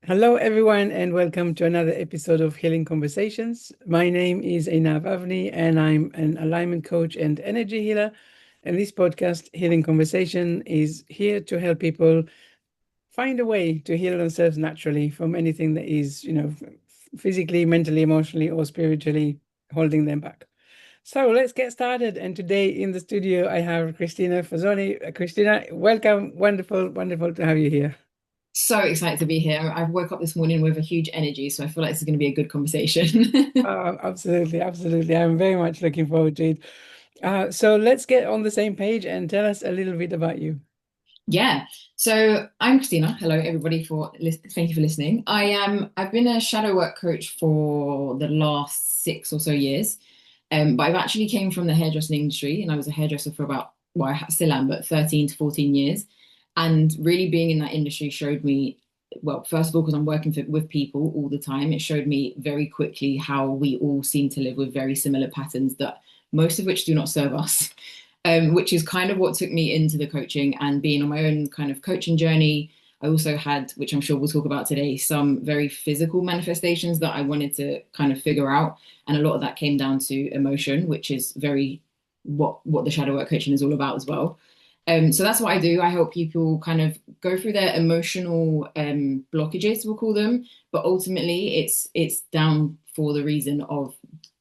Hello, everyone, and welcome to another episode of Healing Conversations. My name is Einav and I'm an alignment coach and energy healer. And this podcast, Healing Conversation, is here to help people find a way to heal themselves naturally from anything that is, physically, mentally, emotionally, or spiritually holding them back. So let's get started. And today in the studio, I have Cristina Fazzone. Cristina, welcome. Wonderful, wonderful to have you here. So excited to be here. I've woke up this morning with a huge energy, so I feel like this is going to be a good conversation. Absolutely, absolutely. I'm very much looking forward to it. So let's get on the same page and tell us a little bit about you. Yeah. So I'm Christina. Hello, everybody. Thank you for listening. I've been a shadow work coach for the last 6 or so years. But I've actually came from the hairdressing industry, and I was a hairdresser for about, well, I still am, but 13 to 14 years. And really being in that industry showed me, well, first of all, because I'm working with people all the time, it showed me very quickly how we all seem to live with very similar patterns that most of which do not serve us. Which is kind of what took me into the coaching and being on my own kind of coaching journey. I also had, which I'm sure we'll talk about today, some very physical manifestations that I wanted to kind of figure out. And a lot of that came down to emotion, which is very what the shadow work coaching is all about as well. So that's what I do. I help people kind of go through their emotional blockages, we'll call them, but ultimately it's down for the reason of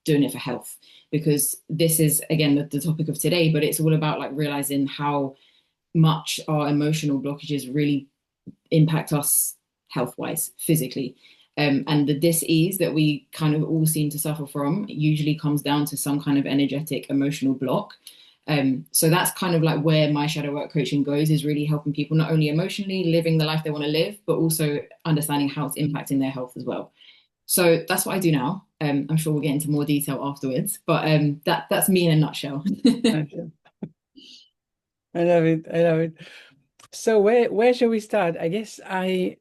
doing it for health, because this is again the topic of today, but it's all about like realizing how much our emotional blockages really impact us health wise, physically. And the dis-ease that we kind of all seem to suffer from usually comes down to some kind of energetic emotional block. So that's kind of like where my shadow work coaching goes, is really helping people not only emotionally living the life they want to live, but also understanding how it's impacting their health as well. So that's what I do now. I'm sure we'll get into more detail afterwards, but that's me in a nutshell. Okay. I love it. I love it. So where shall we start? I guess I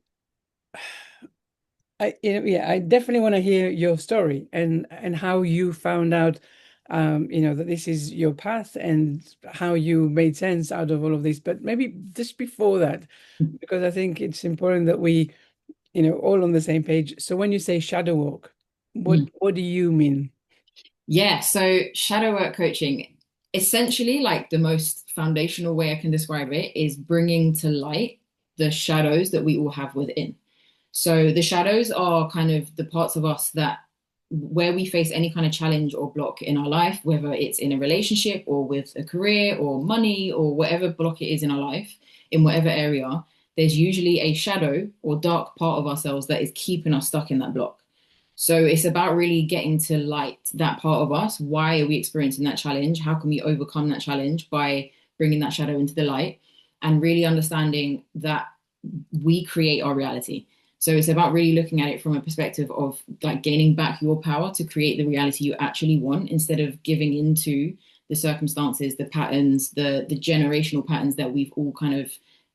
definitely want to hear your story and how you found out, that this is your path and how you made sense out of all of this. But maybe just before that, because I think it's important that we, all on the same page. So when you say shadow walk, what do you mean? Yeah, so shadow work coaching, essentially, like the most foundational way I can describe it is bringing to light the shadows that we all have within. So the shadows are kind of the parts of us that where we face any kind of challenge or block in our life, whether it's in a relationship or with a career or money or whatever block it is in our life, in whatever area, there's usually a shadow or dark part of ourselves that is keeping us stuck in that block. So it's about really getting to light that part of us. Why are we experiencing that challenge? How can we overcome that challenge by bringing that shadow into the light and really understanding that we create our reality. So it's about really looking at it from a perspective of like gaining back your power to create the reality you actually want instead of giving into the circumstances, the patterns, the generational patterns that we've all kind of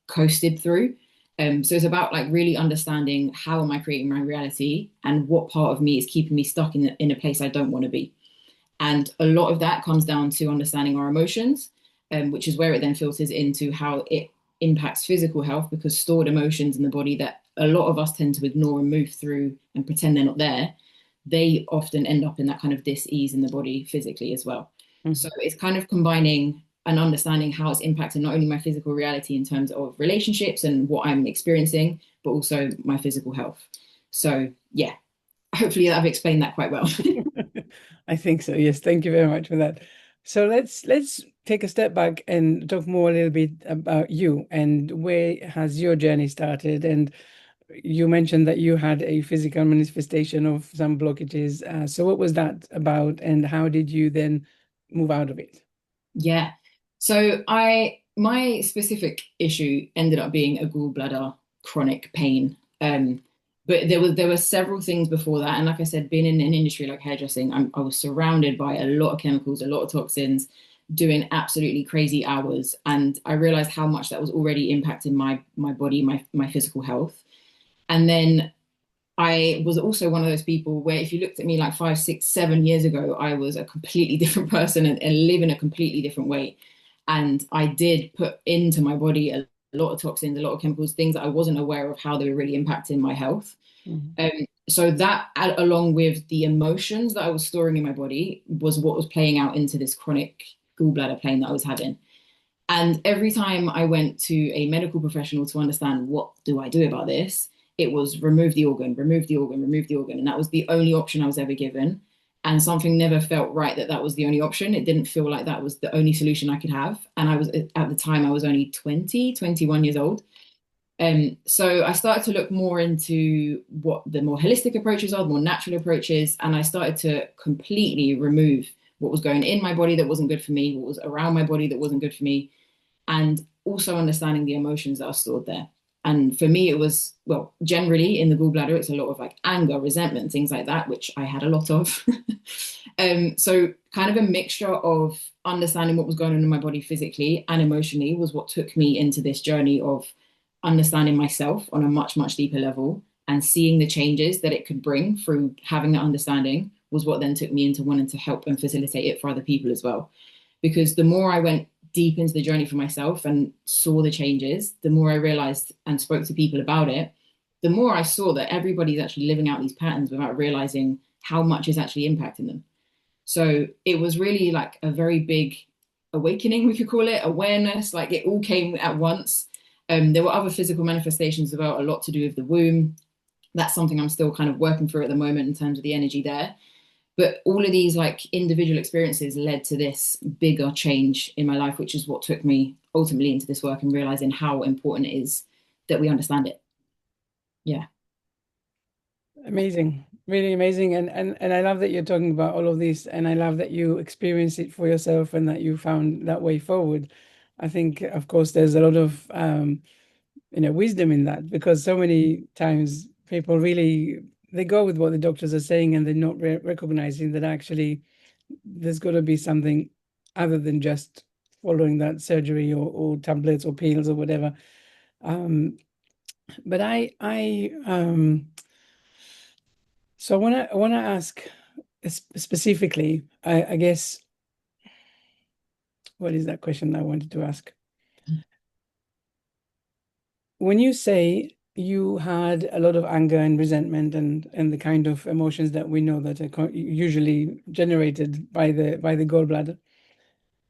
coasted through. So it's about like really understanding how am I creating my reality and what part of me is keeping me stuck in a place I don't want to be. And a lot of that comes down to understanding our emotions, which is where it then filters into how it impacts physical health, because stored emotions in the body that a lot of us tend to ignore and move through and pretend they're not there, they often end up in that kind of dis-ease in the body physically as well. So Mhm. it's kind of combining and understanding how it's impacting not only my physical reality in terms of relationships and what I'm experiencing, but also my physical health. So yeah, hopefully I've explained that quite well. I think so. Yes, thank you very much for that. So let's take a step back and talk more a little bit about you and where has your journey started. And you mentioned that you had a physical manifestation of some blockages. So what was that about, and how did you then move out of it? Yeah. So my specific issue ended up being a gallbladder chronic pain. But there were several things before that, and like I said, being in an industry like hairdressing, I was surrounded by a lot of chemicals, a lot of toxins, doing absolutely crazy hours, and I realized how much that was already impacting my body, my physical health. And then I was also one of those people where if you looked at me like 5, 6, 7 years ago, I was a completely different person and live in a completely different way. And I did put into my body a lot of toxins, a lot of chemicals, things that I wasn't aware of how they were really impacting my health. Mhm. Um, so that, along with the emotions that I was storing in my body, was what was playing out into this chronic gallbladder pain that I was having. And every time I went to a medical professional to understand what do I do about this, it was remove the organ, remove the organ, remove the organ. And that was the only option I was ever given. And something never felt right that that was the only option. It didn't feel like that was the only solution I could have. And I was, at the time, I was only 20, 21 years old. So I started to look more into what the more holistic approaches are, the more natural approaches, and I started to completely remove what was going in my body that wasn't good for me, what was around my body that wasn't good for me, and also understanding the emotions that are stored there. And for me, it was, well, generally in the gallbladder, it's a lot of like anger, resentment, things like that, which I had a lot of. So kind of a mixture of understanding what was going on in my body physically and emotionally was what took me into this journey of understanding myself on a much, much deeper level and seeing the changes that it could bring through having that understanding was what then took me into wanting to help and facilitate it for other people as well. Because the more I went deep into the journey for myself and saw the changes, the more I realized and spoke to people about it, the more I saw that everybody's actually living out these patterns without realizing how much is actually impacting them. So it was really like a very big awakening, we could call it, awareness, like it all came at once. There were other physical manifestations about a lot to do with the womb. That's something I'm still kind of working through at the moment in terms of the energy there. But all of these like individual experiences led to this bigger change in my life, which is what took me ultimately into this work and realizing how important it is that we understand it. Yeah. Amazing, really amazing. And I love that you're talking about all of this, and I love that you experience it for yourself and that you found that way forward. I think, of course, there's a lot of wisdom in that, because so many times people really they go with what the doctors are saying, and they're not recognizing that actually there's got to be something other than just following that surgery or tablets or pills or whatever. Um, but so I want to ask specifically, I guess, what is that question I wanted to ask? When you say you had a lot of anger and resentment and the kind of emotions that we know that are usually generated by the gallbladder,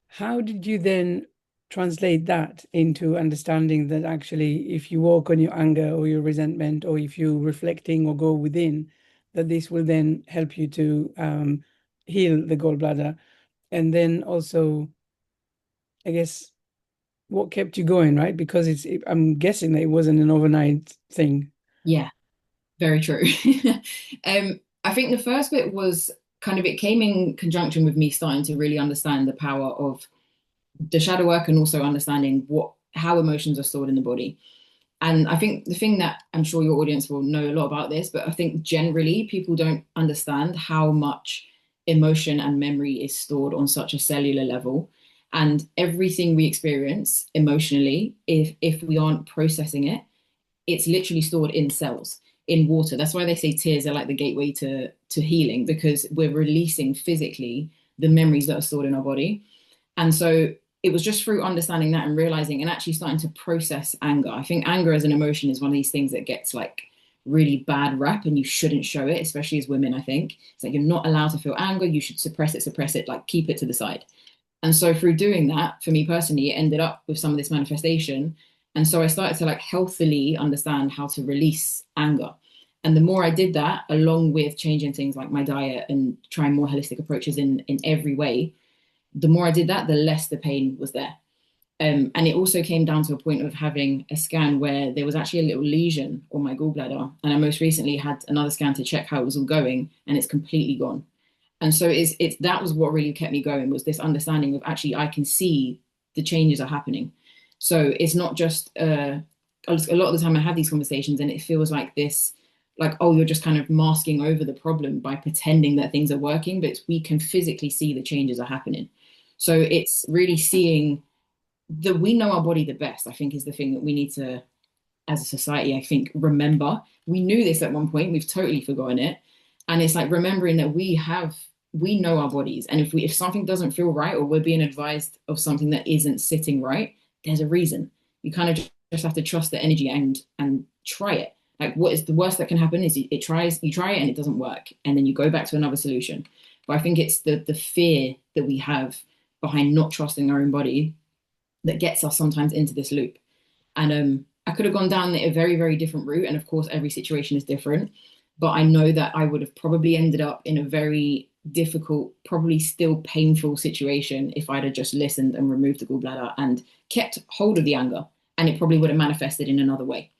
how did you then translate that into understanding that actually, if you work on your anger or your resentment, or if you're reflecting or go within, that this will then help you to heal the gallbladder? And then also, I guess, what kept you going, right? Because I'm guessing that it wasn't an overnight thing. Yeah, very true. I think the first bit was kind of, it came in conjunction with me starting to really understand the power of the shadow work and also understanding how emotions are stored in the body. And I think the thing that I'm sure your audience will know a lot about this, but I think generally people don't understand how much emotion and memory is stored on such a cellular level. And everything we experience emotionally, if we aren't processing it, it's literally stored in cells, in water. That's why they say tears are like the gateway to healing, because we're releasing physically the memories that are stored in our body. And so it was just through understanding that and realizing and actually starting to process anger. I think anger as an emotion is one of these things that gets like really bad rap, and you shouldn't show it, especially as women. I think it's like you're not allowed to feel anger. You should suppress it, like keep it to the side. And so through doing that, for me personally, it ended up with some of this manifestation. And so I started to like healthily understand how to release anger. And the more I did that, along with changing things like my diet and trying more holistic approaches in every way, the more I did that, the less the pain was there. And it also came down to a point of having a scan where there was actually a little lesion on my gallbladder. And I most recently had another scan to check how it was all going, and it's completely gone. And so it's that was what really kept me going, was this understanding of actually I can see the changes are happening. So it's not just a lot of the time I have these conversations and it feels like this, like, oh, you're just kind of masking over the problem by pretending that things are working, but we can physically see the changes are happening. So it's really seeing that we know our body the best, I think, is the thing that we need to, as a society, I think, remember. We knew this at one point, we've totally forgotten it. And it's like remembering that we know our bodies. And if something doesn't feel right, or we're being advised of something that isn't sitting right, there's a reason. You kind of just have to trust the energy and try it. Like, what is the worst that can happen is you try it and it doesn't work, and then you go back to another solution. But I think it's the fear that we have behind not trusting our own body that gets us sometimes into this loop. And I could have gone down a very, very different route. And of course, every situation is different. But I know that I would have probably ended up in a very difficult, probably still painful situation if I'd have just listened and removed the gallbladder and kept hold of the anger. And it probably would have manifested in another way.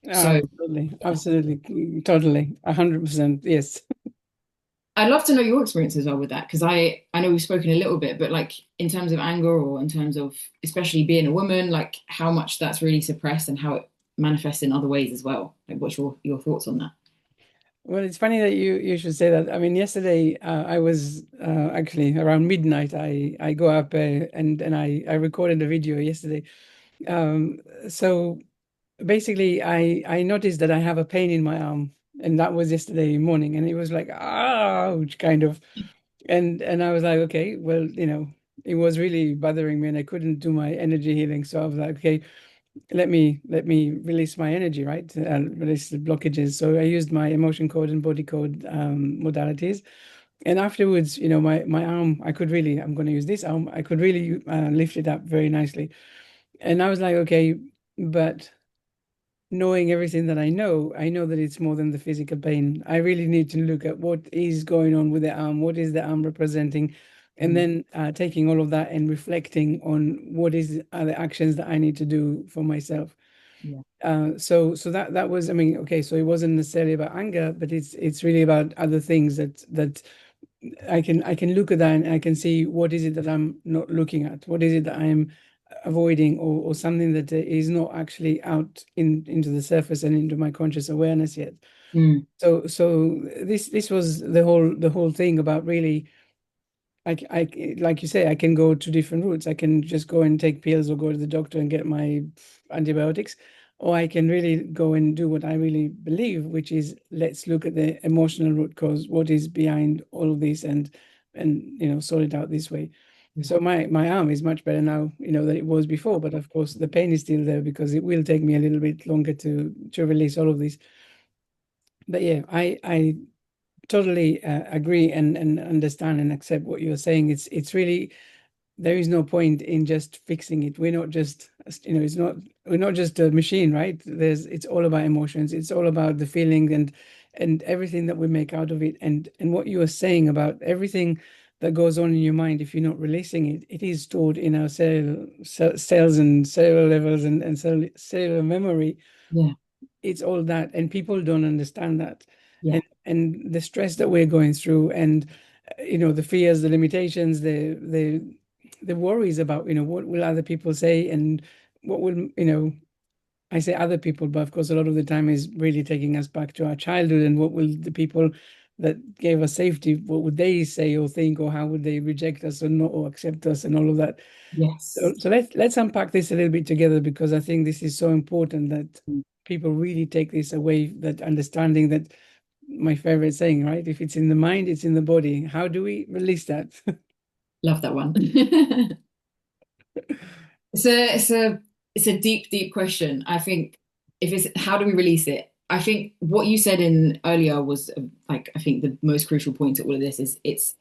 So Absolutely, absolutely, totally, 100%. Yes. I'd love to know your experience as well with that, because I know we've spoken a little bit, but like in terms of anger or in terms of especially being a woman, like how much that's really suppressed and how it manifests in other ways as well. Like, what's your thoughts on that? Well, it's funny that you should say that. I mean, yesterday I was actually around midnight. I go up and I recorded a video yesterday. Um, so basically, I noticed that I have a pain in my arm, and that was yesterday morning, and it was like ouch, kind of. And I was like, okay, well, it was really bothering me, and I couldn't do my energy healing. So I was like, okay, let me release my energy, right? And release the blockages. So I used my emotion code and body code modalities. And afterwards, my arm, I'm going to use this arm. I could really lift it up very nicely. And I was like, okay, but knowing everything that I know that it's more than the physical pain. I really need to look at what is going on with the arm, what is the arm representing, and Mm, then taking all of that and reflecting on what are the actions that I need to do for myself. yeah. So that was, I mean, okay, so it wasn't necessarily about anger, but it's really about other things that I can look at that and I can see what is it that I'm not looking at, what is it that I'm avoiding, or something that is not actually out into the surface and into my conscious awareness yet. Mm, So this was the whole thing about really like you say, I can go to different routes. I can just go and take pills or go to the doctor and get my antibiotics, or I can really go and do what I really believe, which is let's look at the emotional root cause, what is behind all of this, and sort it out this way. yeah. So my arm is much better now, than it was before, but of course the pain is still there because it will take me a little bit longer to release all of this. But yeah, I totally agree and understand and accept what you're saying. It's really, there is no point in just fixing it. We're not just, we're not just a machine, right? It's all about emotions. It's all about the feeling and everything that we make out of it. And what you are saying about everything that goes on in your mind, if you're not releasing it, it is stored in our cells and cellular levels and cellular memory. Yeah. It's all that, and people don't understand that. Yeah. And the stress that we're going through, and the fears, the limitations, the worries about what will other people say, and what will I say other people, but of course a lot of the time is really taking us back to our childhood, and what will the people that gave us safety, what would they say or think, or how would they reject us or not, or accept us, and all of that. So, Yes. so let's unpack this a little bit together, because I think this is so important that Mm, people really take this away, that understanding that my favorite saying, right? If it's in the mind, it's in the body. How do we release that? love that one. It's a deep, deep question. I think if it's how do we release it? I think what you said in earlier was like I think the most crucial point to all of this is it's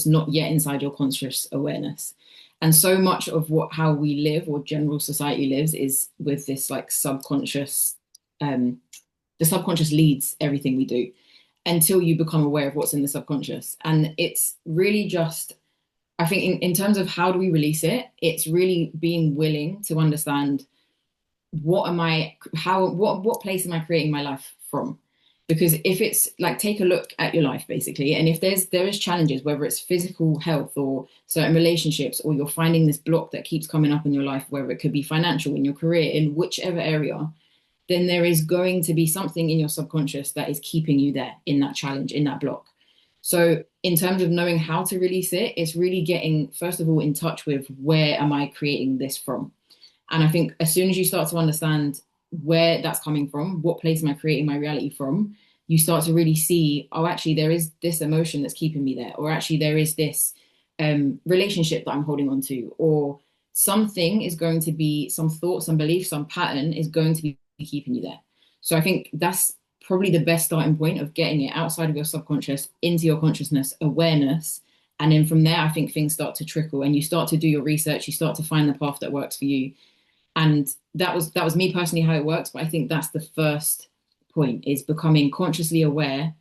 not yet inside your conscious awareness. And so much of what how we live or general society lives is with this like subconscious, um, the subconscious leads everything we do until you become aware of what's in the subconscious. And it's really just I think in terms of how do we release it, it's really being willing to understand what am I, how, what place am I creating my life from? Because if it's like take a look at your life basically, and if there is challenges, whether it's physical health or certain relationships, or you're finding this block that keeps coming up in your life, whether it could be financial in your career, in whichever area, then there is going to be something in your subconscious that is keeping you there in that challenge, in that block. So, in terms of knowing how to release it, it's really getting, first of all, in touch with where am I creating this from? And I think as soon as you start to understand where that's coming from, what place am I creating my reality from, you start to really see, oh, actually, there is this emotion that's keeping me there, or actually, there is this relationship that I'm holding on to, or something is going to be, some thought, some belief, some pattern is going to be keeping you there. So I think that's probably the best starting point of getting it outside of your subconscious into your consciousness awareness. And then from there, I think things start to trickle and you start to do your research, you start to find the path that works for you. And that was me personally how it works. But I think that's the first point, is becoming consciously aware.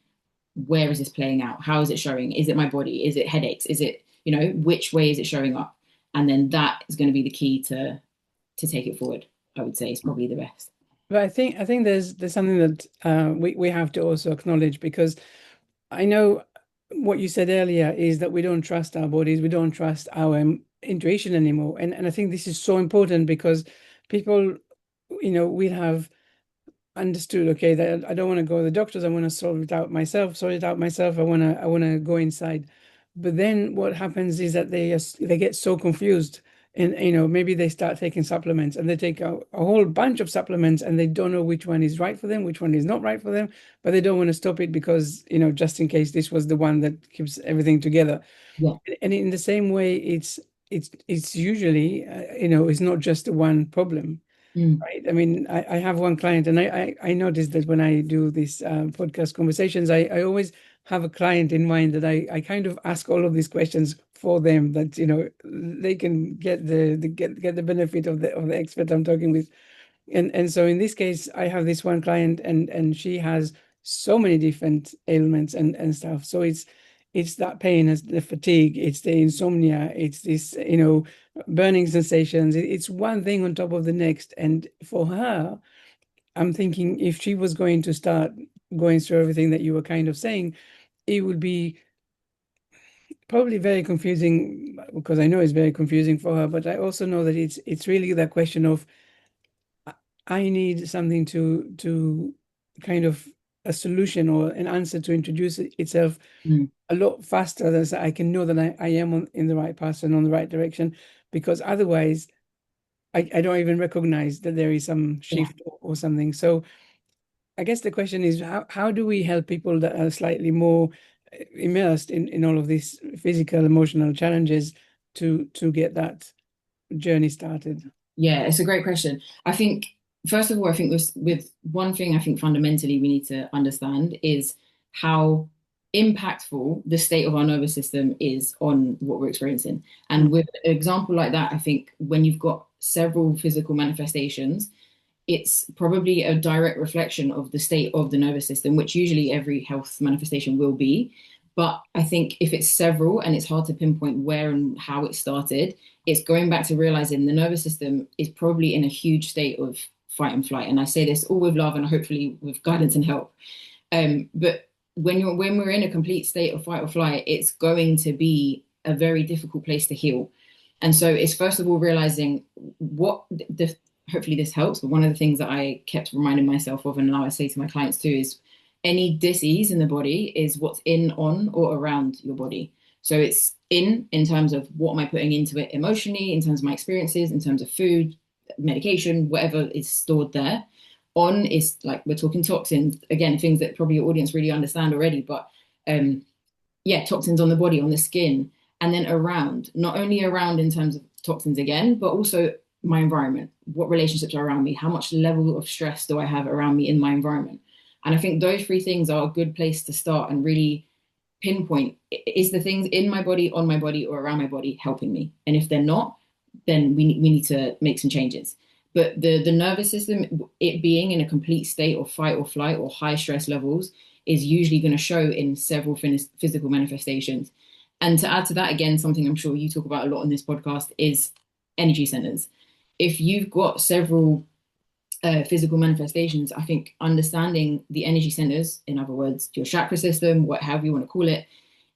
Where is this playing out? How is it showing? Is it my body? Is it headaches? Is it, which way is it showing up? And then that is going to be the key to take it forward. I would say is probably the best. But I think there's something that we have to also acknowledge, because I know what you said earlier is that we don't trust our bodies, we don't trust our intuition anymore, and I think this is so important, because people, will have understood, okay, that I don't want to go to the doctors, I want to sort it out myself, I want to go inside. But then what happens is that they get so confused, and maybe they start taking supplements, and they take a whole bunch of supplements, and they don't know which one is right for them, which one is not right for them, but they don't want to stop it because, just in case this was the one that keeps everything together. Yeah. And in the same way, it's usually, it's not just the one problem. Mm. Right. I mean, I have one client, and I noticed that when I do these podcast conversations, I always have a client in mind that I kind of ask all of these questions for them, that they can get the benefit of the expert I'm talking with. And so in this case, I have this one client, and she has so many different ailments and stuff. So it's that pain, it's the fatigue, it's the insomnia, it's this, burning sensations. It's one thing on top of the next. And for her, I'm thinking, if she was going to start going through everything that you were kind of saying, it would be probably very confusing, because I know it's very confusing for her, but I also know that it's really that question of, I need something to kind of a solution or an answer to introduce itself Mm. a lot faster, than so I can know that I am in the right path and on the right direction, because otherwise I don't even recognize that there is some Yeah. shift or something. So I guess the question is, how do we help people that are slightly more immersed in all of these physical, emotional challenges to get that journey started? Yeah, it's a great question. I think, first of all, I think with one thing I think fundamentally we need to understand is how impactful the state of our nervous system is on what we're experiencing. Mm. And with an example like that, I think when you've got several physical manifestations, it's probably a direct reflection of the state of the nervous system, which usually every health manifestation will be. But I think if it's several and it's hard to pinpoint where and how it started, it's going back to realizing the nervous system is probably in a huge state of fight and flight. And I say this all with love and hopefully with guidance and help. But when we're in a complete state of fight or flight, it's going to be a very difficult place to heal. And so it's first of all realizing what the hopefully this helps. But one of the things that I kept reminding myself of, and now I say to my clients too, is any dis-ease in the body is what's in, on, or around your body. So it's in terms of what am I putting into it emotionally, in terms of my experiences, in terms of food, medication, whatever is stored there. On is like we're talking toxins, again, things that probably your audience really understand already, but yeah, toxins on the body, on the skin, and then around, not only around in terms of toxins again, but also my environment. What relationships are around me? How much level of stress do I have around me in my environment? And I think those three things are a good place to start and really pinpoint, is the things in my body, on my body, or around my body helping me? And if they're not, then we need to make some changes. But the nervous system, it being in a complete state of fight or flight or high stress levels, is usually going to show in several physical manifestations. And to add to that, again, something I'm sure you talk about a lot on this podcast is energy centers. If you've got several physical manifestations, I think understanding the energy centers, in other words, your chakra system, whatever you want to call it,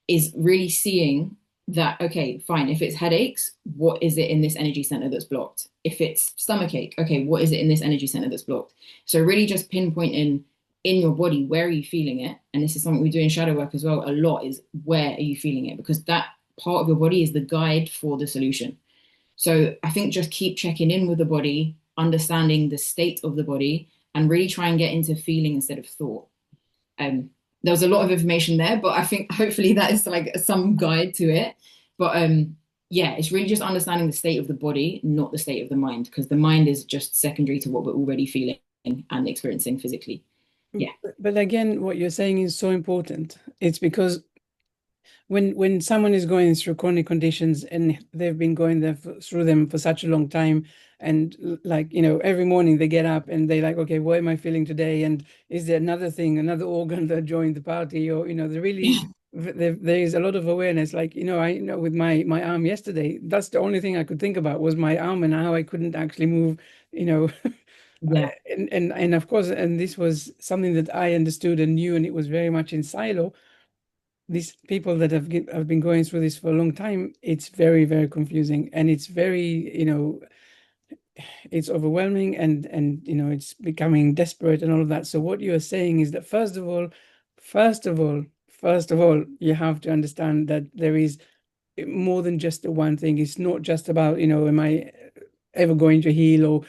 is really seeing that, okay, fine, if it's headaches, what is it in this energy center that's blocked? If it's stomach ache, okay, what is it in this energy center that's blocked? So really just pinpointing in your body, where are you feeling it? And this is something we do in shadow work as well a lot, is where are you feeling it? Because that part of your body is the guide for the solution. So I think just keep checking in with the body, understanding the state of the body, and really try and get into feeling instead of thought. There was a lot of information there, but I think hopefully that is like some guide to it. But yeah, it's really just understanding the state of the body, not the state of the mind, because the mind is just secondary to what we're already feeling and experiencing physically. Yeah. But again, what you're saying is so important. It's because when someone is going through chronic conditions and they've been going through them for such a long time, and like, every morning they get up and they're like, okay, what am I feeling today, and is there another thing, another organ that joined the party, or they really, there is a lot of awareness. Like, I know with my arm yesterday, that's the only thing I could think about was my arm and how I couldn't actually move, you know Yeah. and of course, and this was something that I understood and knew, and it was very much in silo. These people that have been going through this for a long time, it's very, very confusing, and it's very, it's overwhelming, and it's becoming desperate and all of that. So what you are saying is that first of all, you have to understand that there is more than just the one thing. It's not just about, am I ever going to heal, or,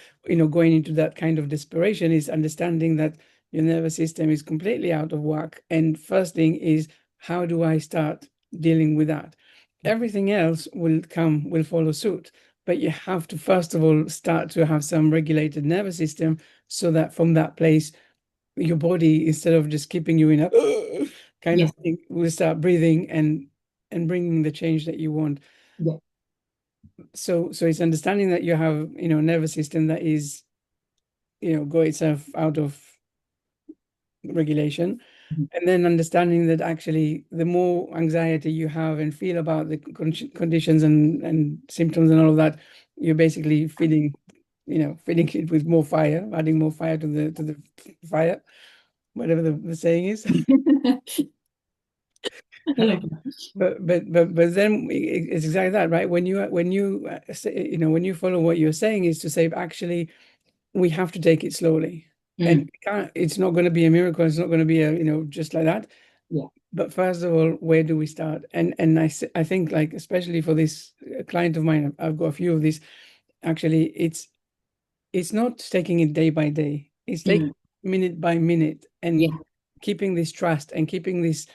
going into that kind of desperation. Is understanding that your nervous system is completely out of whack. And first thing is, how do I start dealing with that? Everything else will follow suit. But you have to, first of all, start to have some regulated nervous system, so that from that place, your body, instead of just keeping you in a kind Yeah. of thing, will start breathing and bringing the change that you want. Yeah. So it's understanding that you have, nervous system that is, go itself out of regulation, and then understanding that actually the more anxiety you have and feel about the conditions and symptoms and all of that, you're basically feeding it with more fire, adding more fire to the fire, whatever the saying is. I love that. But then it's exactly that, right? When you say, when you follow what you're saying, is to say, actually, we have to take it slowly, and Mm, it's not going to be a miracle. It's not going to be just like that. yeah. But first of all, where do we start? And I think, like, especially for this client of mine, I've got a few of these. Actually, it's not taking it day by day. It's taking Mm, minute by minute, and yeah. keeping this trust and keeping this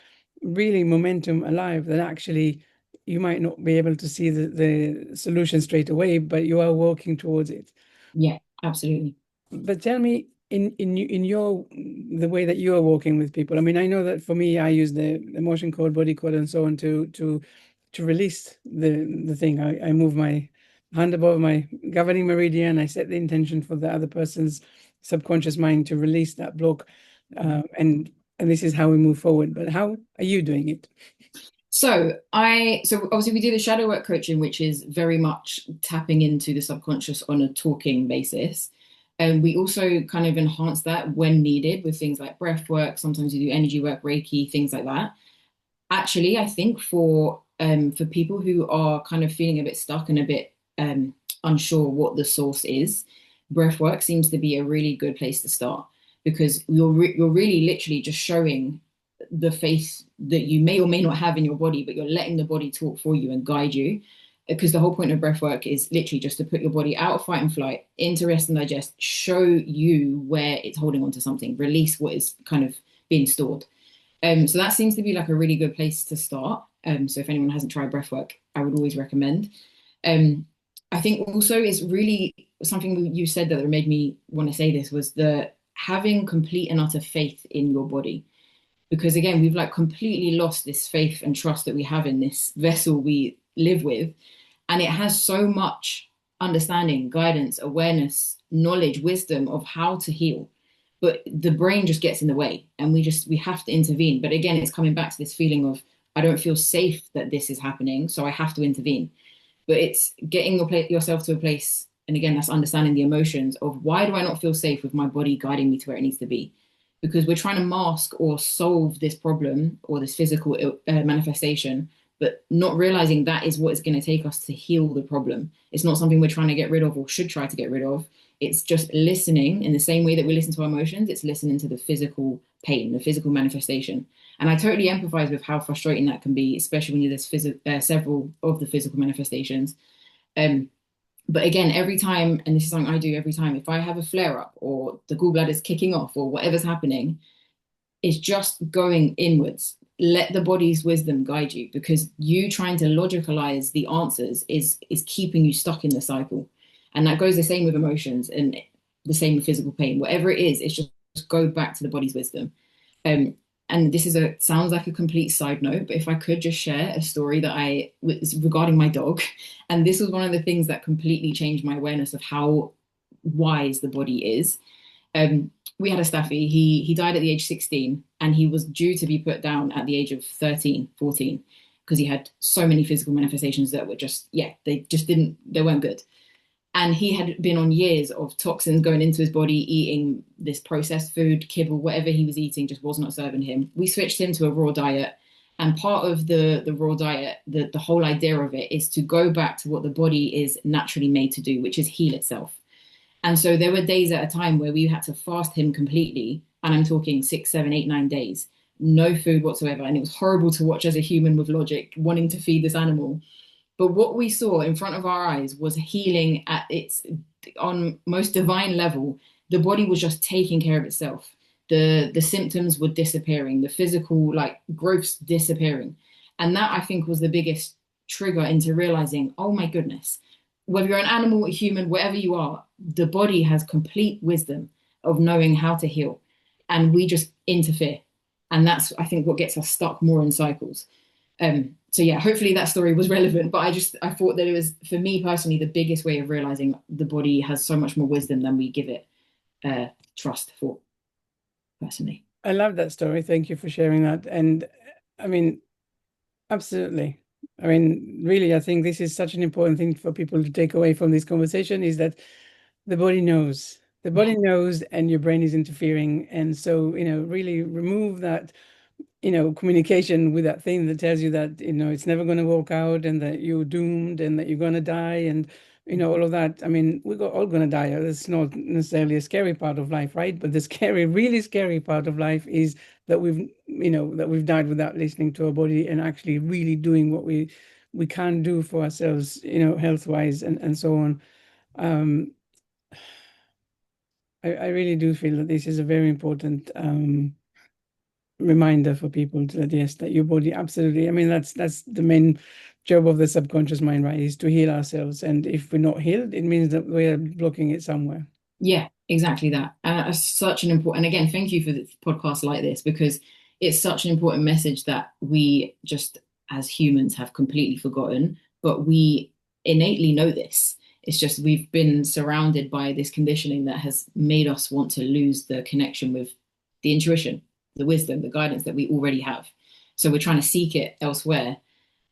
really momentum alive, that actually you might not be able to see the solution straight away, but you are working towards it. Yeah. Absolutely. But tell me, in your the way that you are working with people. I mean, I know that for me, I use the emotion code, body code, and so on to release the thing. I move my hand above my governing meridian. I set the intention for the other person's subconscious mind to release that block, and this is how we move forward. But how are you doing it? So obviously we do the shadow work coaching, which is very much tapping into the subconscious on a talking basis. And we also kind of enhance that when needed with things like breath work. Sometimes you do energy work, Reiki, things like that. Actually, I think for people who are kind of feeling a bit stuck and a bit unsure what the source is, breath work seems to be a really good place to start because you're really literally just showing the faith that you may or may not have in your body, but you're letting the body talk for you and guide you. Because the whole point of breath work is literally just to put your body out of fight and flight into rest and digest, show you where it's holding on to something, release what is kind of being stored. So that seems to be like a really good place to start. So if anyone hasn't tried breathwork, I would always recommend. Um, I think also it's really something you said that made me want to say this was the having complete and utter faith in your body. Because again, we've like completely lost this faith and trust that we have in this vessel we live with. And it has so much understanding, guidance, awareness, knowledge, wisdom of how to heal, but the brain just gets in the way and we have to intervene. But again, it's coming back to this feeling of I don't feel safe that this is happening, so I have to intervene. But it's getting yourself to a place, and again, that's understanding the emotions of why do I not feel safe with my body guiding me to where it needs to be? Because we're trying to mask or solve this problem or this physical manifestation, but not realizing that is what is going to take us to heal the problem. It's not something we're trying to get rid of or should try to get rid of. It's just listening in the same way that we listen to our emotions. It's listening to the physical pain, the physical manifestation. And I totally empathize with how frustrating that can be, especially when there's several of the physical manifestations. Um, but again, every time, and this is something I do every time, if I have a flare up or the gallbladder's kicking off or whatever's happening, is just going inwards. let the body's wisdom guide you, because you trying to logicalize the answers is keeping you stuck in the cycle. And that goes the same with emotions and the same with physical pain. Whatever it is, it's just go back to the body's wisdom. Um, and this is a sounds like a complete side note, but if I could just share a story that I was regarding my dog, and this was one of the things that completely changed my awareness of how wise the body is. We had a staffy. He died at the age 16, and he was due to be put down at the age of 13, 14, because he had so many physical manifestations that were just, yeah, they weren't good. And he had been on years of toxins going into his body, eating this processed food, kibble, whatever he was eating just was not serving him. We switched him to a raw diet. And part of the raw diet, the whole idea of it is to go back to what the body is naturally made to do, which is heal itself. And so there were days at a time where we had to fast him completely. And I'm talking 6, 7, 8, 9 days, no food whatsoever. And it was horrible to watch as a human with logic, wanting to feed this animal. But what we saw in front of our eyes was healing at its on most divine level. The body was just taking care of itself. The symptoms were disappearing, the physical like growths disappearing. And that I think was the biggest trigger into realizing, oh my goodness, whether you're an animal, a human, whatever you are, the body has complete wisdom of knowing how to heal. And we just interfere. And that's, I think, what gets us stuck more in cycles. So yeah, hopefully that story was relevant, but I thought that it was, for me personally, the biggest way of realizing the body has so much more wisdom than we give it trust for, personally. I love that story. Thank you for sharing that. And I mean, absolutely. I mean, really, I think this is such an important thing for people to take away from this conversation is that the body knows. The Yeah, body knows, and your brain is interfering. And so, really remove that communication with that thing that tells you that, it's never going to work out and that you're doomed and that you're going to die and, all of that. I mean, we're all going to die. It's not necessarily a scary part of life, right? But the scary, really scary part of life is that we've died without listening to our body and actually really doing what we can do for ourselves, health wise and so on. Um, I really do feel that this is a very important reminder for people that yes, that your body absolutely. I mean, that's the main job of the subconscious mind, right? Is to heal ourselves, and if we're not healed, it means that we're blocking it somewhere. yeah, exactly that. It's such an important, and again, thank you for the podcast like this, because it's such an important message that we just as humans have completely forgotten, but we innately know this. It's just we've been surrounded by this conditioning that has made us want to lose the connection with the intuition, the wisdom, the guidance that we already have. So we're trying to seek it elsewhere.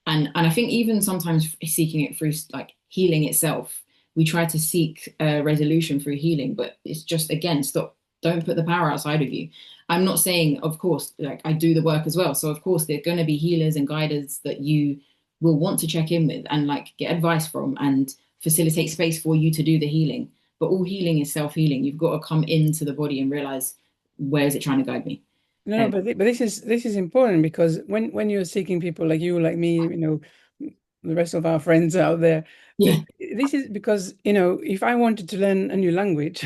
And I think even sometimes seeking it through like healing itself, we try to seek a resolution through healing, but it's just, again, stop. Don't put the power outside of you. I'm not saying, of course, like I do the work as well. So of course there are going to be healers and guiders that you will want to check in with and like get advice from and facilitate space for you to do the healing. But all healing is self-healing. You've got to come into the body and realize, where is it trying to guide me? No, Um, but this is important because when you're seeking people like you, like me, the rest of our friends out there, yeah, this is because if I wanted to learn a new language.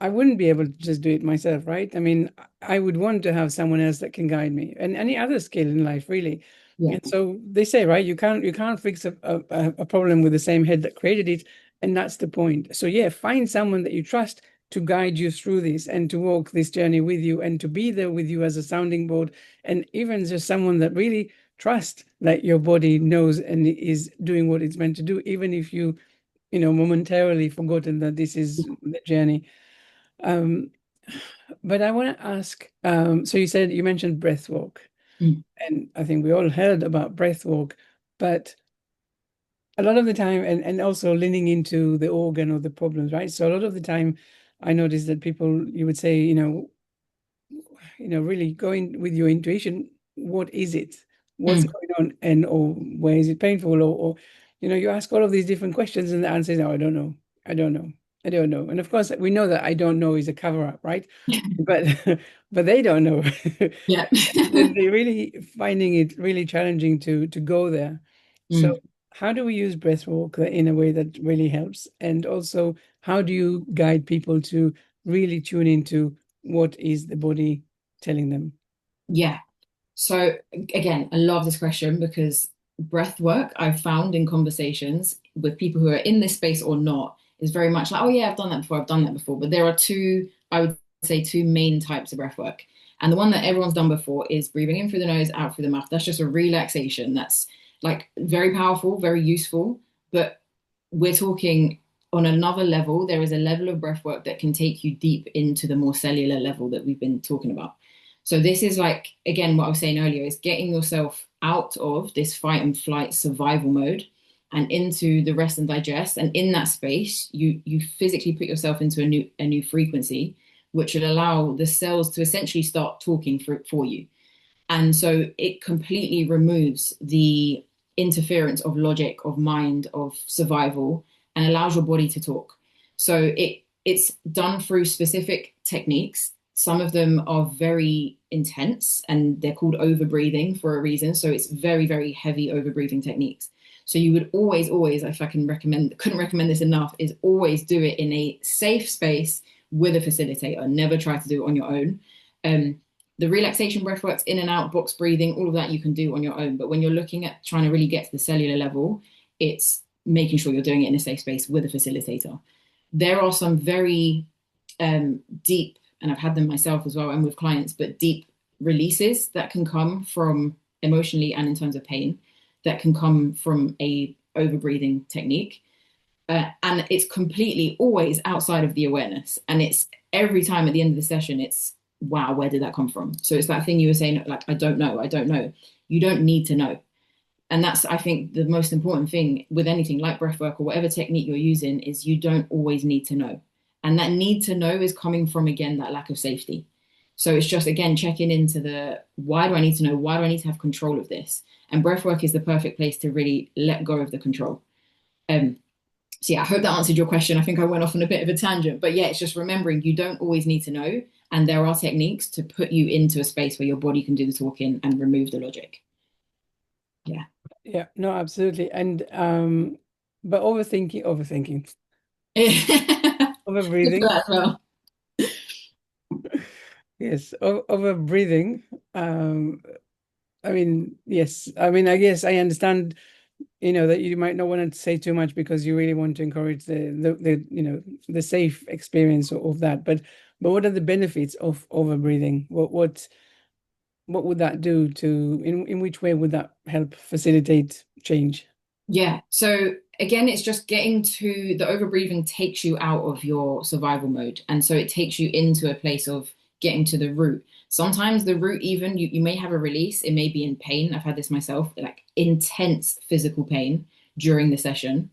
I wouldn't be able to just do it myself, right? I mean, I would want to have someone else that can guide me, and any other skill in life, really. yeah, And so they say, right? You can't fix a problem with the same head that created it, and that's the point. So yeah, find someone that you trust to guide you through this and to walk this journey with you and to be there with you as a sounding board, and even just someone that really trust that your body knows and is doing what it's meant to do, even if momentarily forgotten that this is the journey. Um, but I want to ask, so you mentioned breath walk, mm, and I think we all heard about breath walk, but a lot of the time, and also leaning into the organ or the problems, right? So a lot of the time, I noticed that people, you would say, really going with your intuition. What is it? What's mm, going on? And or where is it painful? Or you ask all of these different questions, and the answer is, no, I don't know. I don't know. I don't know. And of course, we know that I don't know is a cover up, right? But but they don't know. yeah. They're really finding it really challenging to go there. So Mm. how do we use breath walk in a way that really helps? And also, how do you guide people to really tune into what is the body telling them? Yeah. So again, I love this question because breath work I've found in conversations with people who are in this space or not is very much like, oh yeah, I've done that before, I've done that before. But there are two, I would say two main types of breath work. And the one that everyone's done before is breathing in through the nose, out through the mouth. That's just a relaxation. That's like very powerful, very useful. But we're talking on another level. There is a level of breath work that can take you deep into the more cellular level that we've been talking about. So this is like, again, what I was saying earlier is getting yourself out of this fight and flight survival mode and into the rest and digest. And in that space, you physically put yourself into a new frequency, which will allow the cells to essentially start talking for you. And so it completely removes the interference of logic, of mind, of survival, and allows your body to talk. So it's done through specific techniques. Some of them are very intense and they're called over breathing for a reason. So it's very, very heavy over breathing techniques. So you would always, if I couldn't recommend this enough, is always do it in a safe space with a facilitator. Never try to do it on your own. The relaxation breath works, in and out, box breathing, all of that you can do on your own. But when you're looking at trying to really get to the cellular level, it's making sure you're doing it in a safe space with a facilitator. There are some very deep, and I've had them myself as well and with clients, but deep releases that can come from emotionally and in terms of pain that can come from a over breathing technique. And it's completely always outside of the awareness. And it's every time at the end of the session, it's wow, where did that come from? So it's that thing you were saying, like, I don't know, I don't know. You don't need to know. And that's, I think, the most important thing with anything like breathwork or whatever technique you're using is you don't always need to know. And that need to know is coming from, again, that lack of safety. So it's just, again, checking into the why do I need to know? Why do I need to have control of this? And breathwork is the perfect place to really let go of the control. Um, so yeah, I hope that answered your question. I think I went off on a bit of a tangent, but yeah, it's just remembering you don't always need to know. And there are techniques to put you into a space where your body can do the talking and remove the logic. Yeah. Yeah, no, absolutely. And but overthinking, Good for overbreathing. that as well. Yes, over breathing. Um, I mean, yes. I mean, I guess I understand, that you might not want to say too much because you really want to encourage the safe experience of that. But what are the benefits of over breathing? What would that do in which way would that help facilitate change? Yeah. So again, it's just getting to the overbreathing takes you out of your survival mode. And so it takes you into a place of getting to the root. Sometimes the root, even you may have a release, it may be in pain. I've had this myself, like intense physical pain during the session,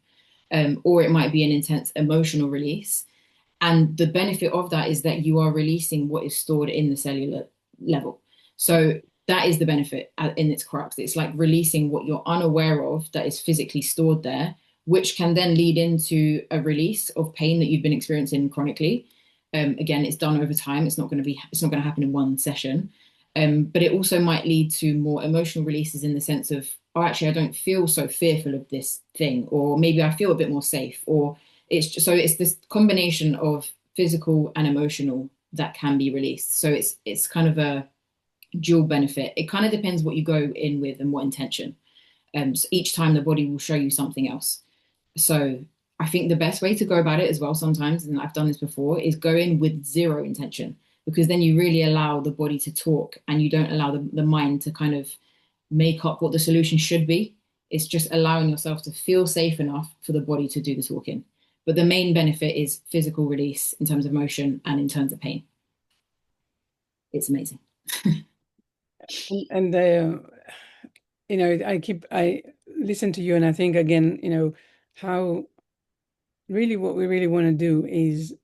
or it might be an intense emotional release. And the benefit of that is that you are releasing what is stored in the cellular level. So that is the benefit in its crux. It's like releasing what you're unaware of that is physically stored there, which can then lead into a release of pain that you've been experiencing chronically. Again, it's done over time. It's not going to happen in one session. But it also might lead to more emotional releases in the sense of, oh, actually, I don't feel so fearful of this thing, or maybe I feel a bit more safe, or it's this combination of physical and emotional that can be released. So it's kind of a dual benefit. It kind of depends what you go in with and what intention. So each time the body will show you something else. So I think the best way to go about it as well sometimes, and I've done this before, is go in with zero intention because then you really allow the body to talk and you don't allow the mind to kind of make up what the solution should be. It's just allowing yourself to feel safe enough for the body to do the talking. But the main benefit is physical release in terms of motion and in terms of pain. It's amazing. And I listen to you and I think again, how really what we really want to do is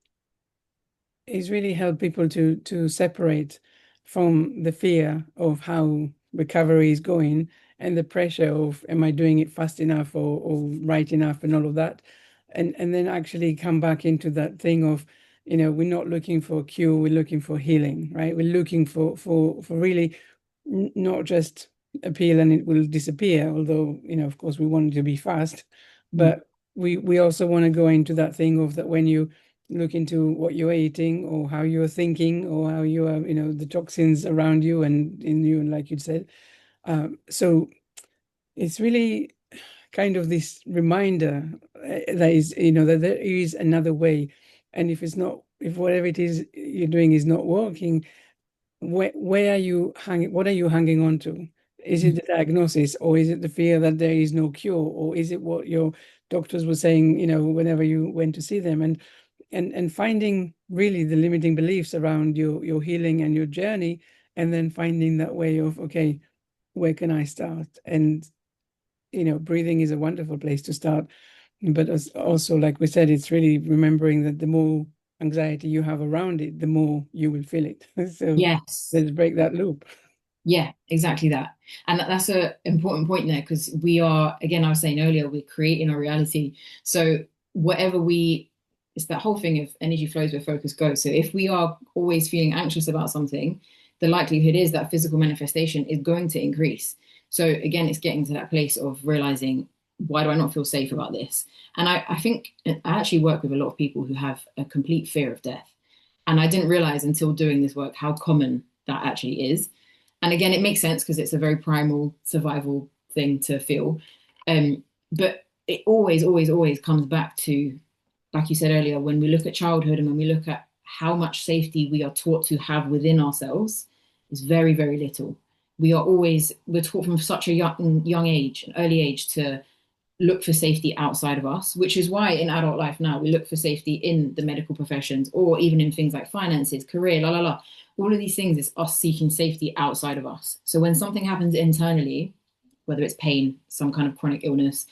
really help people to separate from the fear of how recovery is going and the pressure of am I doing it fast enough or right enough and all of that. And then actually come back into that thing of, we're not looking for a cure, we're looking for healing, right? We're looking for really not just a pill and it will disappear, although, of course we want it to be fast, Mm. but we also want to go into that thing of that when you look into what you're eating or how you're thinking or how you are, the toxins around you and in you, like you said. So it's really kind of this reminder that is, that there is another way. And if whatever it is you're doing is not working, where are you hanging? What are you hanging on to? Is it the diagnosis, or is it the fear that there is no cure, or is it what your doctors were saying, whenever you went to see them, and finding really the limiting beliefs around your healing and your journey, and then finding that way of, okay, where can I start? And breathing is a wonderful place to start, but as also, like we said, it's really remembering that the more anxiety you have around it, the more you will feel it. So Yes. let's break that loop. Yeah, exactly that. And that's an important point there because we are, again, I was saying earlier, we're creating our reality. So whatever it's that whole thing of energy flows where focus goes. So if we are always feeling anxious about something, the likelihood is that physical manifestation is going to increase. So again, it's getting to that place of realizing, why do I not feel safe about this? And I think I actually work with a lot of people who have a complete fear of death. And I didn't realize until doing this work how common that actually is. And again, it makes sense because it's a very primal survival thing to feel. But it always, always, always comes back to, like you said earlier, when we look at childhood and when we look at how much safety we are taught to have within ourselves, is very, very little. We're taught from such a young age, an early age, to look for safety outside of us, which is why in adult life now we look for safety in the medical professions or even in things like finances, career, la la la. All of these things is us seeking safety outside of us. So when something happens internally, whether it's pain, some kind of chronic illness,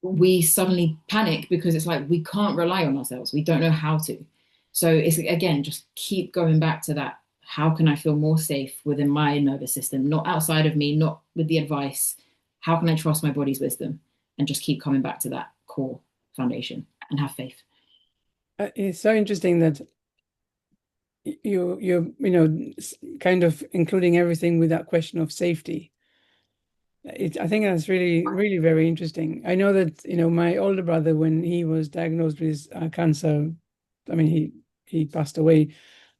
we suddenly panic because it's like we can't rely on ourselves. We don't know how to. So it's again, just keep going back to that. How can I feel more safe within my nervous system, not outside of me, not with the advice? How can I trust my body's wisdom? And just keep coming back to that core foundation and have faith. It's so interesting that you're kind of including everything with that question of safety. I think that's really, really very interesting. I know that, my older brother, when he was diagnosed with cancer, I mean, he passed away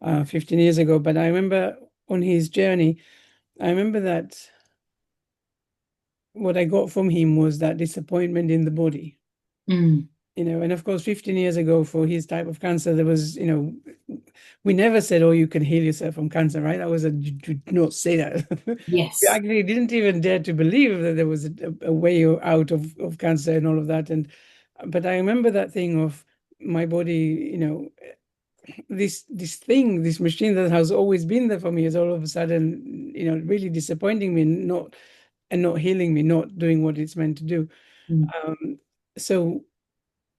15 years ago, but I remember on his journey, I remember that what I got from him was that disappointment in the body. Mm. And of course, 15 years ago for his type of cancer, there was, we never said, oh, you can heal yourself from cancer, right? That was you do not say that. We Yes. actually didn't even dare to believe that there was a way out of cancer and all of that. But I remember that thing of my body, this machine that has always been there for me is all of a sudden, really disappointing me and not healing me, not doing what it's meant to do. Mm. So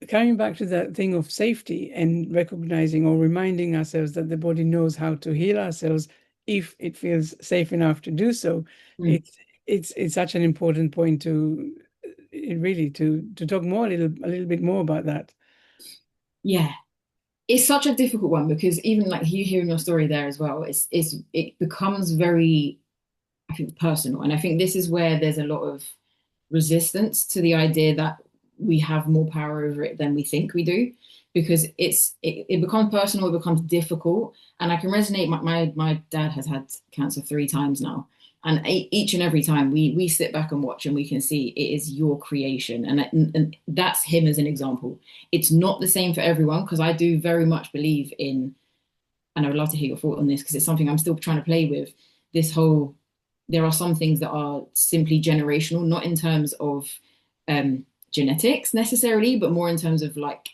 coming back to that thing of safety and recognizing or reminding ourselves that the body knows how to heal ourselves if it feels safe enough to do so. Mm. It's such an important point to really to talk a little bit more about that. Yeah. It's such a difficult one because even like you hearing your story there as well, it becomes very, I think, personal. And I think this is where there's a lot of resistance to the idea that we have more power over it than we think we do, because it becomes personal, it becomes difficult. And I can resonate. My dad has had cancer 3 times now. And each and every time we sit back and watch and we can see it is your creation. And that's him as an example. It's not the same for everyone because I do very much believe in, and I would love to hear your thought on this because it's something I'm still trying to play with. This whole, there are some things that are simply generational, not in terms of genetics necessarily, but more in terms of like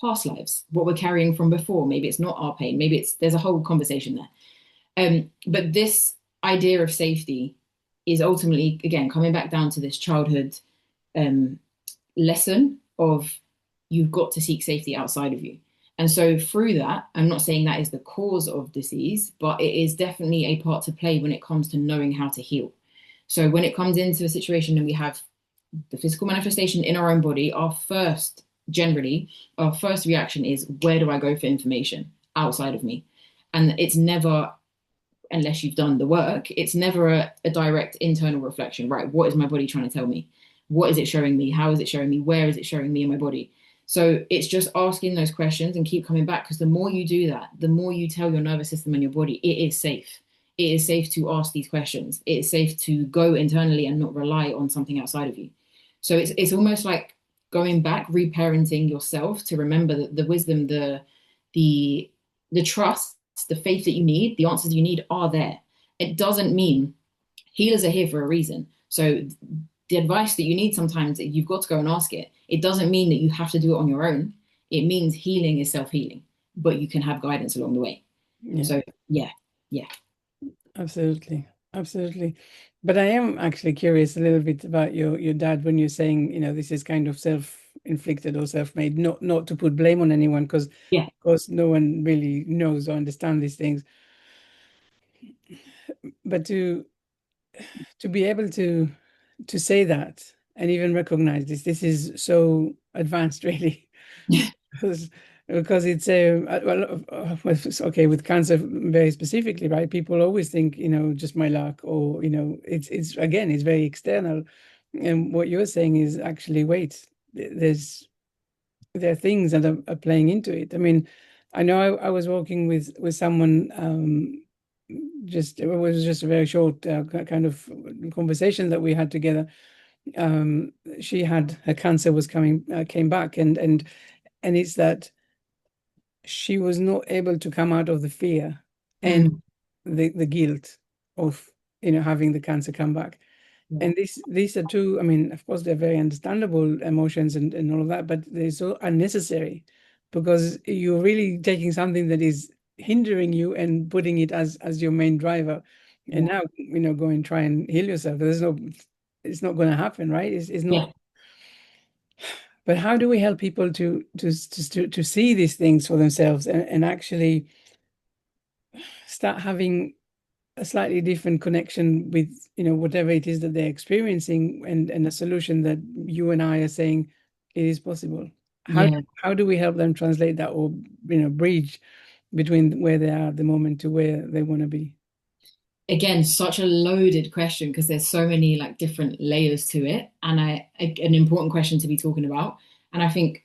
past lives, what we're carrying from before. Maybe it's not our pain. Maybe there's a whole conversation there. But this idea of safety is ultimately, again, coming back down to this childhood lesson of you've got to seek safety outside of you. And so through that, I'm not saying that is the cause of disease, but it is definitely a part to play when it comes to knowing how to heal. So when it comes into a situation and we have the physical manifestation in our own body, generally, our first reaction is, where do I go for information outside of me? And it's never, unless you've done the work, it's never a direct internal reflection, right? What is my body trying to tell me? What is it showing me? How is it showing me? Where is it showing me in my body? So it's just asking those questions and keep coming back, because the more you do that, the more you tell your nervous system and your body it is safe. It is safe to ask these questions. It is safe to go internally and not rely on something outside of you. So it's almost like going back, reparenting yourself to remember that the wisdom, the the trust, the faith that you need, the answers you need are there. It doesn't mean healers are here for a reason. So the advice that you need sometimes, you've got to go and ask it. It doesn't mean that you have to do it on your own. It means healing is self-healing, but you can have guidance along the way. Yeah, So yeah, yeah, absolutely. Absolutely. But I am actually curious a little bit about your dad when you're saying, this is kind of self-inflicted or self-made, not to put blame on anyone, because yeah, of course no one really knows or understands these things. But to be able to say that and even recognize this is so advanced, really. because because it's well, it's okay with cancer very specifically, right? People always think, just my luck, or it's again, it's very external. And what you're saying is actually, wait, there are things that are playing into it. I mean, I know I was working with someone, just it was just a very short kind of conversation that we had together. She had her cancer was coming came back, and it's that she was not able to come out of the fear and mm, the guilt of having the cancer come back. yeah, And these are two, I mean, of course, they're very understandable emotions and all of that, but they're so unnecessary, because you're really taking something that is hindering you and putting it as your main driver. And yeah, now, go and try and heal yourself. It's not going to happen, right? It's not. yeah. But how do we help people to see these things for themselves and actually start having a slightly different connection with whatever it is that they're experiencing, and a solution that you and I are saying it is possible? how Yeah. how do we help them translate that, or bridge between where they are at the moment to where they want to be? Again, such a loaded question because there's so many like different layers to it, and an important question to be talking about. And I think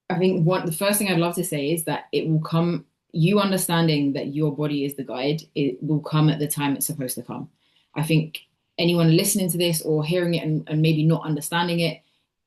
what the first thing I'd love to say is that it will come, you understanding that your body is the guide, it will come at the time it's supposed to come. I think anyone listening to this or hearing it and maybe not understanding it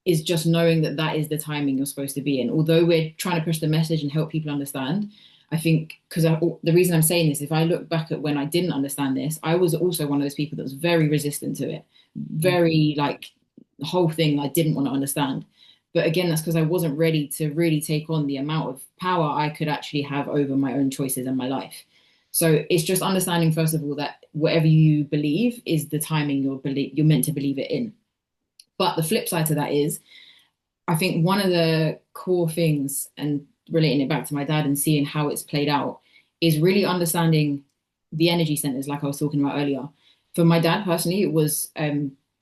is just knowing that that is the timing you're supposed to be in. Although we're trying to push the message and help people understand, I think because the reason I'm saying this, if I look back at when I didn't understand this, I was also one of those people that was very resistant to it, Mm. very like the whole thing I didn't want to understand. But again, that's because I wasn't ready to really take on the amount of power I could actually have over my own choices and my life. So it's just understanding, first of all, that whatever you believe is the timing you're meant to believe it in. But the flip side to that is, I think one of the core things, and relating it back to my dad and seeing how it's played out, is really understanding the energy centers, like I was talking about earlier. For my dad personally, it was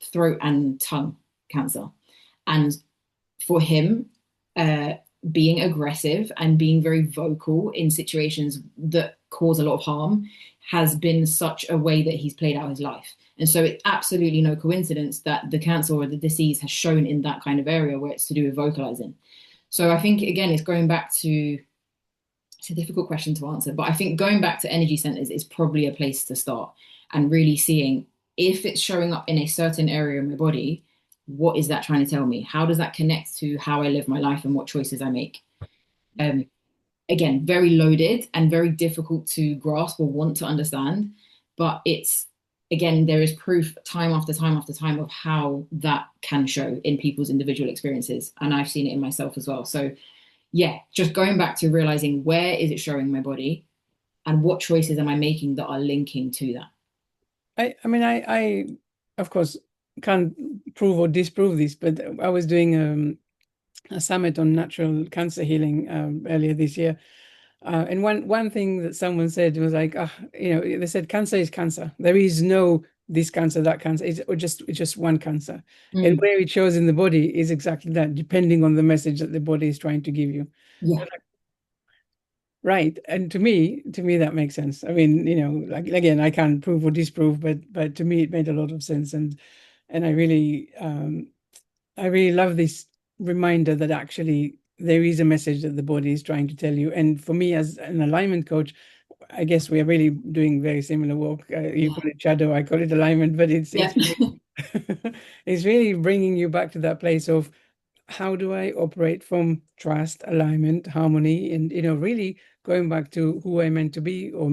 throat and tongue cancer. And for him, uh, being aggressive and being very vocal in situations that cause a lot of harm has been such a way that he's played out his life. And so it's absolutely no coincidence that the cancer or the disease has shown in that kind of area where it's to do with vocalizing. So I think, again, it's going back to, it's a difficult question to answer, but I think going back to energy centers is probably a place to start and really seeing if it's showing up in a certain area of my body, what is that trying to tell me? How does that connect to how I live my life and what choices I make? Um, Again, very loaded and very difficult to grasp or want to understand, but it's, again, there is proof time after time after time of how that can show in people's individual experiences. And I've seen it in myself as well. So yeah, just going back to realizing where is it showing my body and what choices am I making that are linking to that. I mean, I of course can't prove or disprove this, but I was doing a summit on natural cancer healing earlier this year. And one thing that someone said was like, they said cancer is cancer. There is no this cancer, that cancer. It's just one cancer. And Mm, where it shows in the body is exactly that, depending on the message that the body is trying to give you. yeah, Right. And to me that makes sense. I mean, like again, I can't prove or disprove, but to me it made a lot of sense. And I really love this reminder that actually there is a message that the body is trying to tell you. And for me, as an alignment coach, I guess we are really doing very similar work. You Yeah. call it shadow, I call it alignment, but Yeah. it's really it's really bringing you back to that place of how do I operate from trust, alignment, harmony, and really going back to who I meant to be, or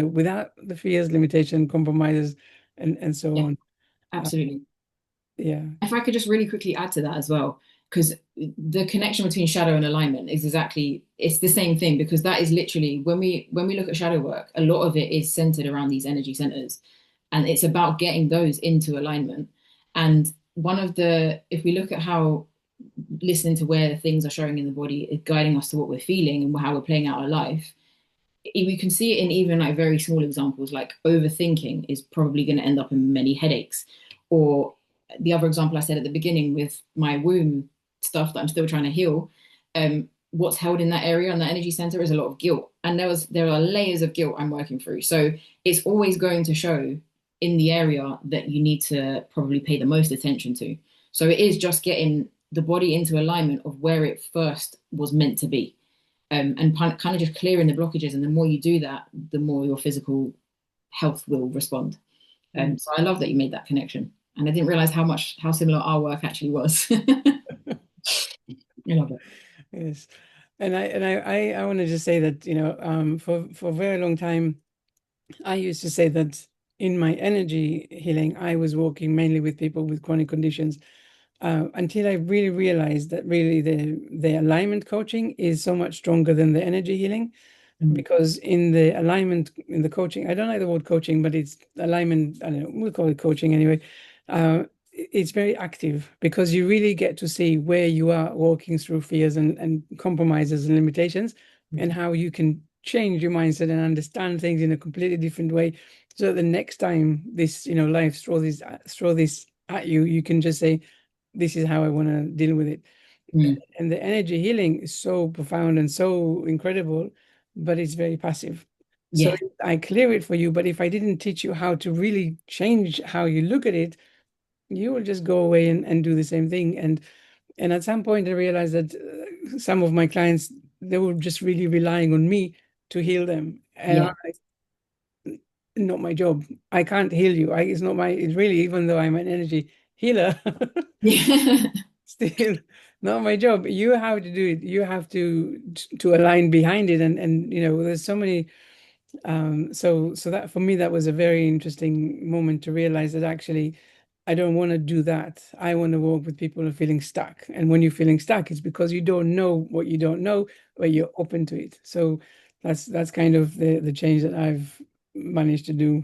without the fears, limitation, compromises, and so Yeah, on. Uh, absolutely. yeah. If I could just really quickly add to that as well, because the connection between shadow and alignment is exactly, it's the same thing, because that is literally when we look at shadow work, a lot of it is centered around these energy centers, and it's about getting those into alignment. And one of the, if we look at how listening to where the things are showing in the body is guiding us to what we're feeling and how we're playing out our life, we can see it in even like very small examples, like overthinking is probably going to end up in many headaches. Or the other example I said at the beginning with my womb stuff that I'm still trying to heal, what's held in that area and that energy center is a lot of guilt. And there are layers of guilt I'm working through. So it's always going to show in the area that you need to probably pay the most attention to. So it is just getting the body into alignment of where it first was meant to be, and kind of just clearing the blockages. And the more you do that, the more your physical health will respond. Mm. So I love that you made that connection, and I didn't realize how similar our work actually was. I love it. Yes. And I want to just say that, for a very long time, I used to say that in my energy healing, I was working mainly with people with chronic conditions, until I really realized that really the alignment coaching is so much stronger than the energy healing. Mm. Because in the alignment, in the coaching, I don't like the word coaching, but it's alignment. I don't know, we'll call it coaching anyway. It's very active because you really get to see where you are walking through fears and compromises and limitations, and how you can change your mindset and understand things in a completely different way. So that the next time this, life throw this at you, you can just say, "This is how I want to deal with it." Mm. And the energy healing is so profound and so incredible, but it's very passive. So Yeah, I clear it for you, but if I didn't teach you how to really change how you look at it, you will just go away and do the same thing. And at some point, I realized that some of my clients, they were just really relying on me to heal them. And I'm yeah, like, not my job. I can't heal you. It's not it's really, even though I'm an energy healer, yeah, still not my job. You have to do it. You have to align behind it. And there's so many. So that for me, that was a very interesting moment to realize that actually I don't want to do that. I want to work with people who are feeling stuck. And when you're feeling stuck, it's because you don't know what you don't know, but you're open to it. So that's kind of the change that I've managed to do.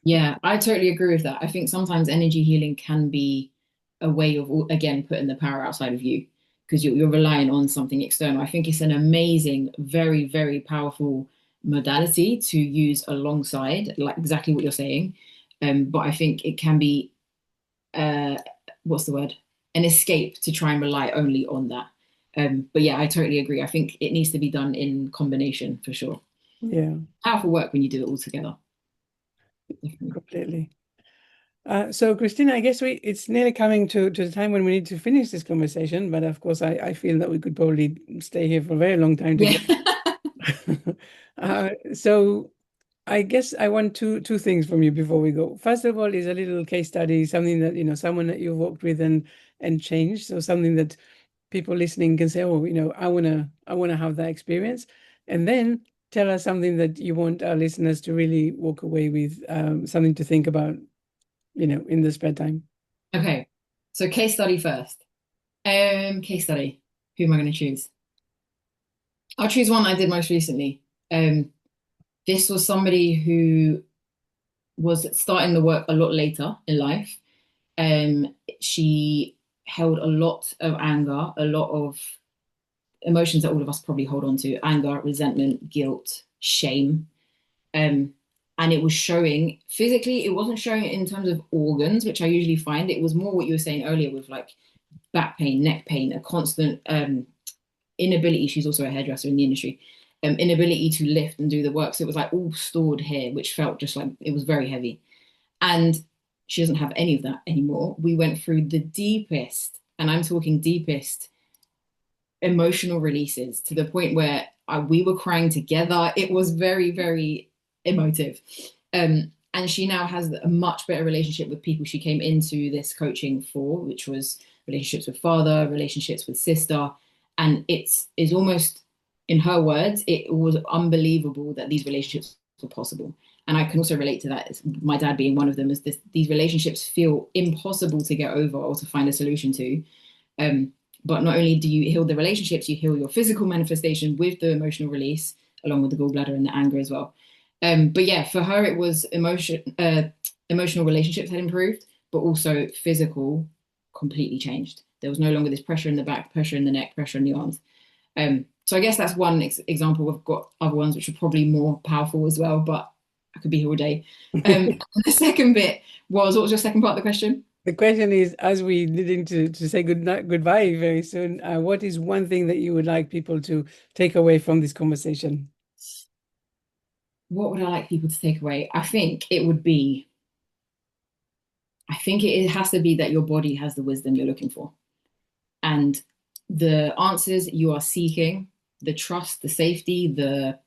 yeah. I totally agree with that. I think sometimes energy healing can be a way of, again, putting the power outside of you, because you're relying on something external. I think it's an amazing, very, very powerful modality to use alongside, like exactly what you're saying. But I think it can be, uh, what's the word? An escape to try and rely only on that. But yeah, I totally agree. I think it needs to be done in combination for sure. Yeah, Powerful work when you do it all together. Definitely. completely. So Christina, I guess it's nearly coming to the time when we need to finish this conversation, but of course I feel that we could probably stay here for a very long time Yeah. together. So I guess I want two things from you before we go. First of all, is a little case study, something that someone that you've worked with and changed. So something that people listening can say, "Oh, I wanna have that experience." And then tell us something that you want our listeners to really walk away with, something to think about, in the spare time. Okay. So case study first. Case study. Who am I going to choose? I'll choose one I did most recently. Um, this was somebody who was starting the work a lot later in life. She held a lot of anger, a lot of emotions that all of us probably hold on to: anger, resentment, guilt, shame. Um, and it was showing physically, it wasn't showing it in terms of organs, which I usually find. It was more what you were saying earlier with like back pain, neck pain, a constant inability. She's also a hairdresser in the industry. Inability to lift and do the work. So it was like all stored here, which felt just like it was very heavy. And she doesn't have any of that anymore. We went through the deepest, and I'm talking deepest, emotional releases to the point where we were crying together. It was very, very emotive. And she now has a much better relationship with people she came into this coaching for, which was relationships with father, relationships with sister. And it's is almost, in her words, it was unbelievable that these relationships were possible. And I can also relate to that, my dad being one of them, is these relationships feel impossible to get over or to find a solution to. Um, but not only do you heal the relationships, you heal your physical manifestation with the emotional release, along with the gallbladder and the anger as well. But yeah, for her, it was emotional relationships had improved, but also physical completely changed. There was no longer this pressure in the back, pressure in the neck, pressure in the arms. So I guess that's one example. We've got other ones which are probably more powerful as well, but I could be here all day. The second bit was, what was your second part of the question? The question is, as we needing to say good night, goodbye very soon, what is one thing that you would like people to take away from this conversation? What would I like people to take away? I think it has to be that your body has the wisdom you're looking for. And the answers you are seeking, the trust, the safety, the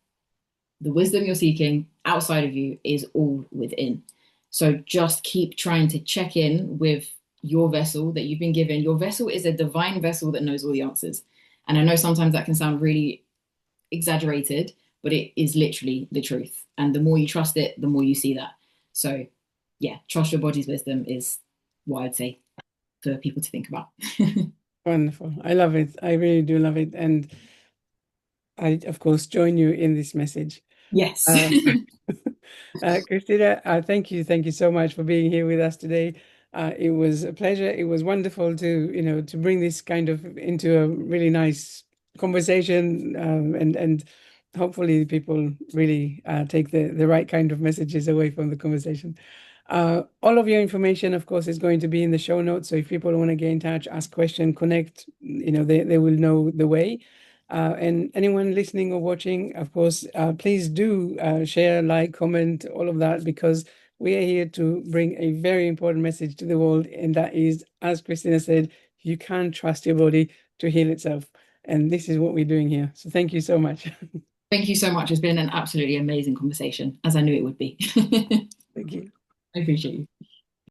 wisdom you're seeking outside of you is all within. So just keep trying to check in with your vessel that you've been given. Your vessel is a divine vessel that knows all the answers. And I know sometimes that can sound really exaggerated, but it is literally the truth. And the more you trust it, the more you see that. So, yeah, trust your body's wisdom is what I'd say for people to think about. Wonderful. I love it. I really do love it. And I, of course, join you in this message. Yes. Uh, Cristina, thank you. Thank you so much for being here with us today. It was a pleasure. It was wonderful to bring this kind of into a really nice conversation, and hopefully people really take the right kind of messages away from the conversation. All of your information, of course, is going to be in the show notes. So if people want to get in touch, ask question, connect, they will know the way. And anyone listening or watching, of course, please do share, like, comment, all of that, because we are here to bring a very important message to the world. And that is, as Cristina said, you can trust your body to heal itself. And this is what we're doing here. So thank you so much. Thank you so much. It's been an absolutely amazing conversation, as I knew it would be. Thank you. I appreciate you.